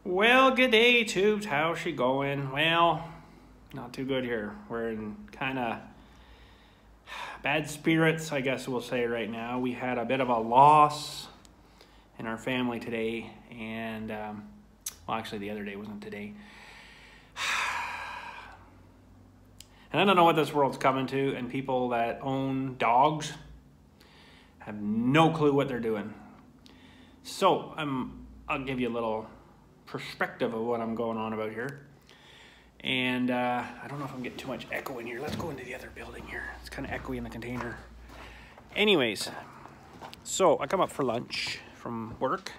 Well, good day, Tubes. How's she going? Well, not too good here. We're in kind of bad spirits, I guess we'll say right now. We had a bit of a loss in our family today, and, well, actually the other day wasn't today. And I don't know what this world's coming to, and people that own dogs have no clue what they're doing. So, I'll give you a little perspective of what I'm going on about here. And I don't know if I'm getting too much echo in here. Let's go into the other building here. It's kind of echoey in the container. Anyways, so I come up for lunch from work,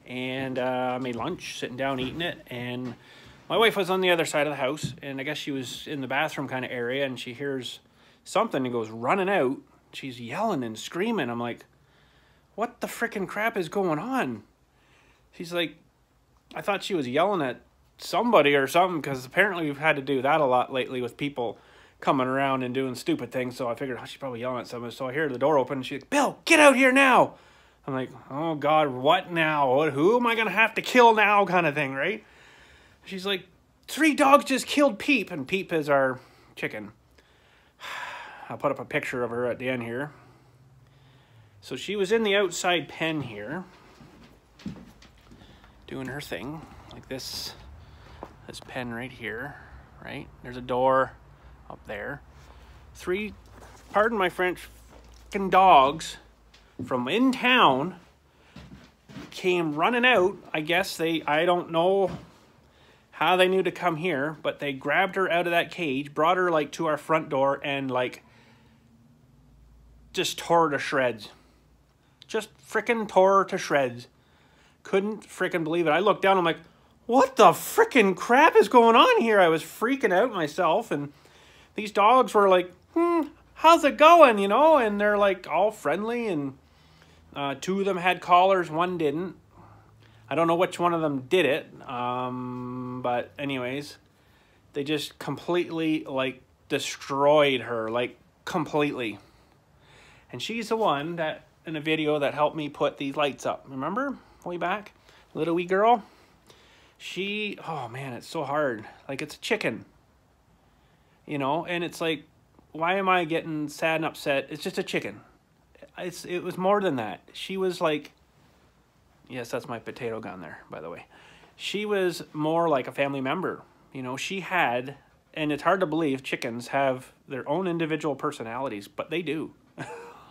and I made lunch, sitting down eating it, and my wife was on the other side of the house, and I guess she was in the bathroom kind of area, and she hears something and goes running out. She's yelling and screaming. I'm like, what the frickin' crap is going on? She's like, I thought she was yelling at somebody or something, because apparently we've had to do that a lot lately with people coming around and doing stupid things. So I figured, oh, she's probably yelling at someone. So I hear the door open, and she's like, Bill, get out here now. I'm like, oh God, what now? Who am I going to have to kill now, kind of thing, right? She's like, 3 dogs just killed Peep, and Peep is our chicken. I'll put up a picture of her at the end here. So she was in the outside pen here, doing her thing, like this pen right here, right? There's a door up there. 3, pardon my French, fucking dogs from in town came running out. I guess I don't know how they knew to come here, but they grabbed her out of that cage, brought her like to our front door, and like just tore her to shreds. Just frickin' tore her to shreds. Couldn't frickin' believe it. I looked down, I'm like, what the frickin' crap is going on here? I was freaking out myself, and these dogs were like, how's it going, you know? And they're like all friendly, and 2 of them had collars, 1 didn't. I don't know which one of them did it, but anyways, they just completely like destroyed her, like completely. And she's the one that, in a video, that helped me put these lights up. Remember? Way back? Little wee girl? She, oh man, it's so hard. Like, it's a chicken. You know? And it's like, why am I getting sad and upset? It's just a chicken. It was more than that. She was like, yes, that's my potato gun there, by the way. She was more like a family member. You know, she had, and it's hard to believe chickens have their own individual personalities, but they do.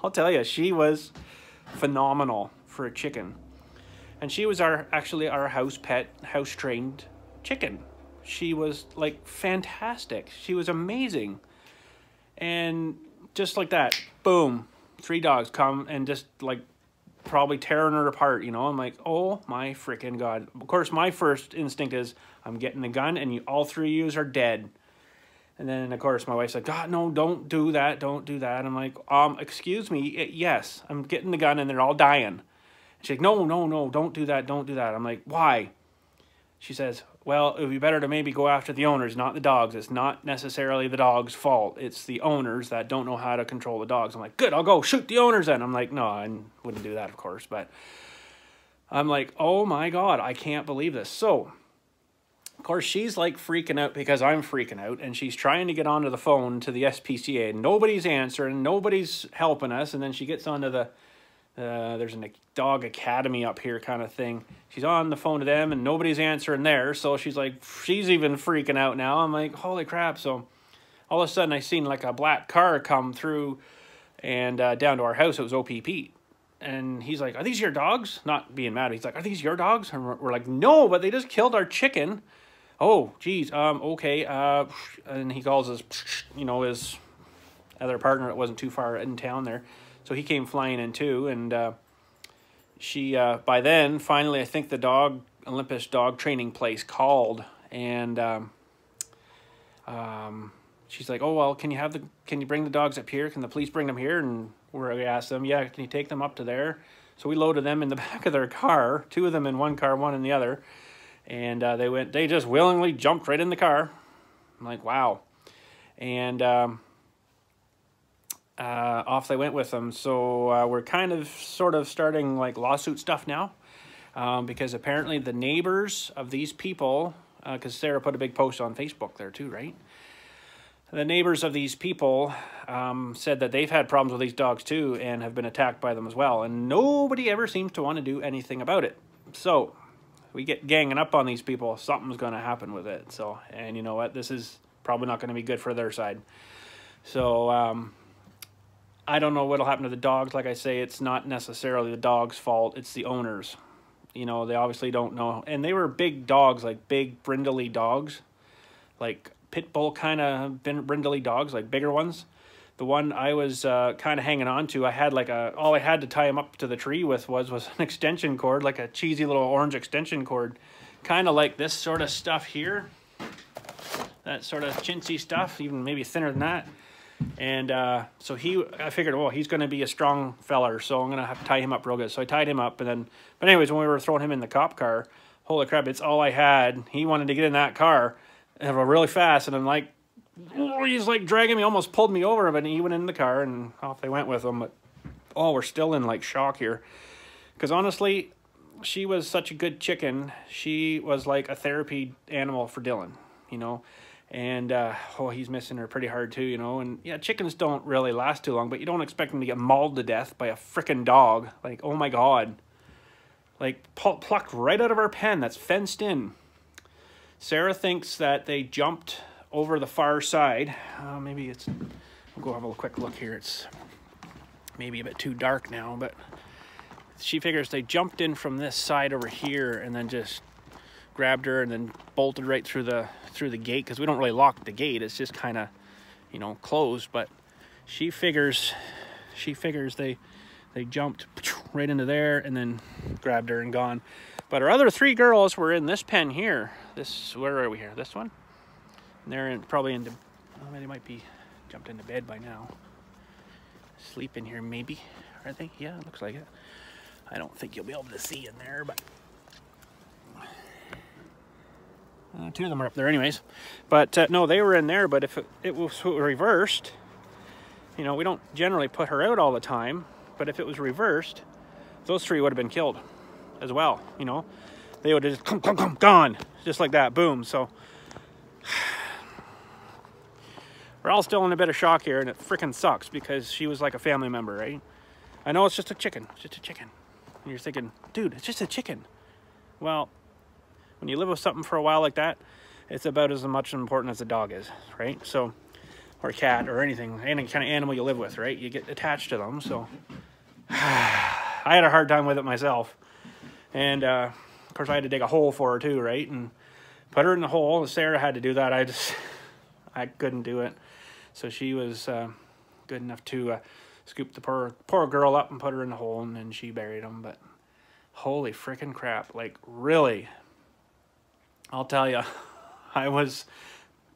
I'll tell you, she was phenomenal for a chicken. And she was actually our house pet, house trained chicken. She was like fantastic. She was amazing. And just like that, boom, 3 dogs come and just like probably tearing her apart, you know? I'm like, oh my freaking God. Of course, my first instinct is I'm getting the gun, and all 3 of yous are dead. And then, of course, my wife's like, God, no, don't do that. Don't do that. I'm like, excuse me. Yes, I'm getting the gun, and they're all dying. She's like, no, no, no, don't do that. Don't do that. I'm like, why? She says, well, it would be better to maybe go after the owners, not the dogs. It's not necessarily the dog's fault. It's the owners that don't know how to control the dogs. I'm like, good, I'll go shoot the owners then. I'm like, no, I wouldn't do that, of course. But I'm like, oh my God, I can't believe this. So, of course, she's like freaking out because I'm freaking out, and she's trying to get onto the phone to the SPCA, and nobody's answering, nobody's helping us. And then she gets onto the, there's a dog academy up here kind of thing. She's on the phone to them, and nobody's answering there. So she's like, she's even freaking out now. I'm like, holy crap. So all of a sudden I seen like a black car come through, and down to our house. It was OPP. And he's like, are these your dogs? Not being mad. He's like, are these your dogs? And we're like, no, but they just killed our chicken. Oh, geez, okay, and he calls his, you know, his other partner that wasn't too far in town there, so he came flying in too, and she, by then, finally, I think the Olympus dog training place called, and she's like, oh, well, can you bring the dogs up here? Can the police bring them here? And we asked them, yeah, can you take them up to there? So we loaded them in the back of their car, 2 of them in one car, 1 in the other. And they just willingly jumped right in the car. I'm like, wow. And off they went with them. So we're kind of sort of starting like lawsuit stuff now. because apparently the neighbors of these people, because Sarah put a big post on Facebook there too, right? The neighbors of these people said that they've had problems with these dogs too and have been attacked by them as well. And nobody ever seems to want to do anything about it. So we get ganging up on these people, something's going to happen with it. So, and you know what? This is probably not going to be good for their side. So I don't know what'll happen to the dogs. Like I say, it's not necessarily the dog's fault. It's the owners. You know, they obviously don't know. And they were big dogs, like big brindly dogs, like pit bull kind of brindly dogs, like bigger ones. The one I was kind of hanging on to, I had like all I had to tie him up to the tree with was an extension cord, like a cheesy little orange extension cord, kind of like this sort of stuff here, that sort of chintzy stuff, even maybe thinner than that. And so I figured, well, he's going to be a strong feller, so I'm going to have to tie him up real good. So I tied him up, and then, but anyways, when we were throwing him in the cop car, holy crap, it's all I had. He wanted to get in that car and go really fast, and I'm like, oh, he's like dragging me, almost pulled me over, but he went in the car, and off they went with him. But oh, we're still in like shock here, because honestly, she was such a good chicken. She was like a therapy animal for Dylan, you know. And, oh, he's missing her pretty hard too, you know. And, yeah, chickens don't really last too long, but you don't expect them to get mauled to death by a frickin' dog. Like, oh, my God. Like, plucked right out of our pen. That's fenced in. Sarah thinks that they jumped over the far side. Maybe it's... We'll go have a quick look here. It's maybe a bit too dark now, but she figures they jumped in from this side over here and then just grabbed her and then bolted right through the gate, because we don't really lock the gate. It's just kind of, you know, closed. But she figures they jumped right into there and then grabbed her and gone. But our other three girls were in this pen here. Where are we here? This one? And they're probably into, well, they might be jumped into bed by now. Sleep in here maybe, are they? Yeah, it looks like it. I don't think you'll be able to see in there, but two of them are up there anyways. But no, they were in there. But if it was reversed, you know, we don't generally put her out all the time, but if it was reversed, those three would have been killed as well, you know. They would have just gone, just like that, boom. So we're all still in a bit of shock here, and it freaking sucks, because she was like a family member, right? I know it's just a chicken, it's just a chicken. And you're thinking, dude, it's just a chicken. Well, when you live with something for a while like that, it's about as much important as a dog is, right? So, or a cat or anything, any kind of animal you live with, right? You get attached to them. So I had a hard time with it myself. And of course I had to dig a hole for her too, right? And put her in the hole. Sarah had to do that. I couldn't do it. So she was good enough to scoop the poor girl up and put her in the hole, and then she buried him. But holy freaking crap, like really, I'll tell you, I was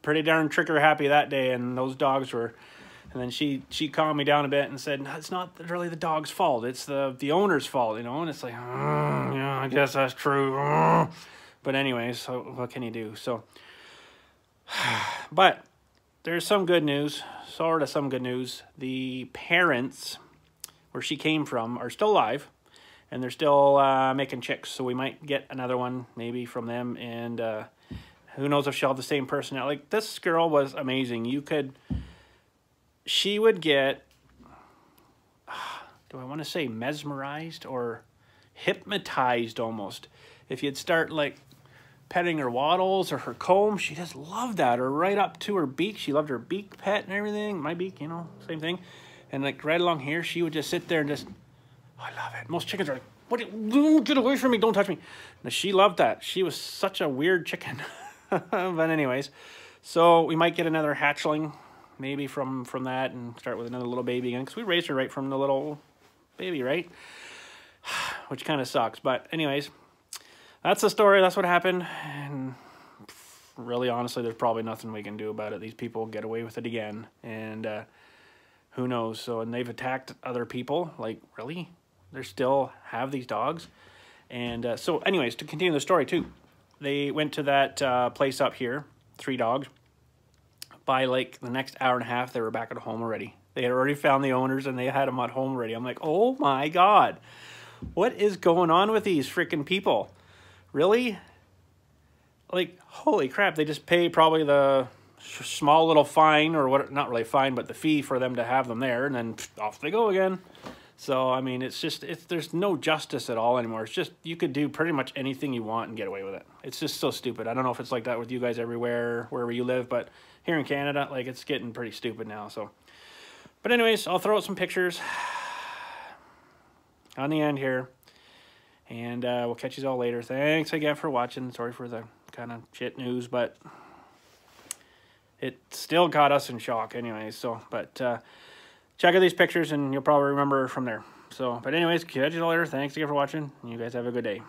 pretty darn trigger happy that day, and those dogs were. And then she calmed me down a bit and said, no, it's not really the dog's fault. It's the owner's fault, you know. And it's like, yeah, I guess that's true. But anyways, so what can you do? So, but there's some good news, sort of some good news. The parents, where she came from, are still alive. And they're still making chicks, so we might get another one maybe from them. And who knows if she'll have the same personality. Like, this girl was amazing. She would get, do I want to say mesmerized or hypnotized almost? If you'd start like petting her wattles or her comb, she just loved that. Or right up to her beak. She loved her beak pet and everything. My beak, you know, same thing. And like right along here, she would just sit there and just, I love it. Most chickens are like, what? Get away from me. Don't touch me. Now, she loved that. She was such a weird chicken. But anyways, so we might get another hatchling maybe from that and start with another little baby again, because we raised her right from the little baby, right? Which kind of sucks. But anyways, that's the story. That's what happened. And really, honestly, there's probably nothing we can do about it. These people get away with it again. And who knows? So, and they've attacked other people. Like, really? They still have these dogs? And so anyways, to continue the story too, they went to that place up here, 3 dogs. By like the next hour and a half, they were back at home already. They had already found the owners and they had them at home already. I'm like, oh my God. What is going on with these freaking people? Really? Like, holy crap, they just pay probably the small little fine, or what, not really fine, but the fee for them to have them there, and then off they go again. So, I mean, there's no justice at all anymore. It's just, you could do pretty much anything you want and get away with it. It's just so stupid. I don't know if it's like that with you guys everywhere, wherever you live, but here in Canada, like, it's getting pretty stupid now, so. But anyways, I'll throw out some pictures on the end here, and we'll catch you all later. Thanks again for watching. Sorry for the kind of shit news, but it still got us in shock anyways. So, but check out these pictures and you'll probably remember from there. So, but anyways, catch you all later. Thanks again for watching. You guys have a good day.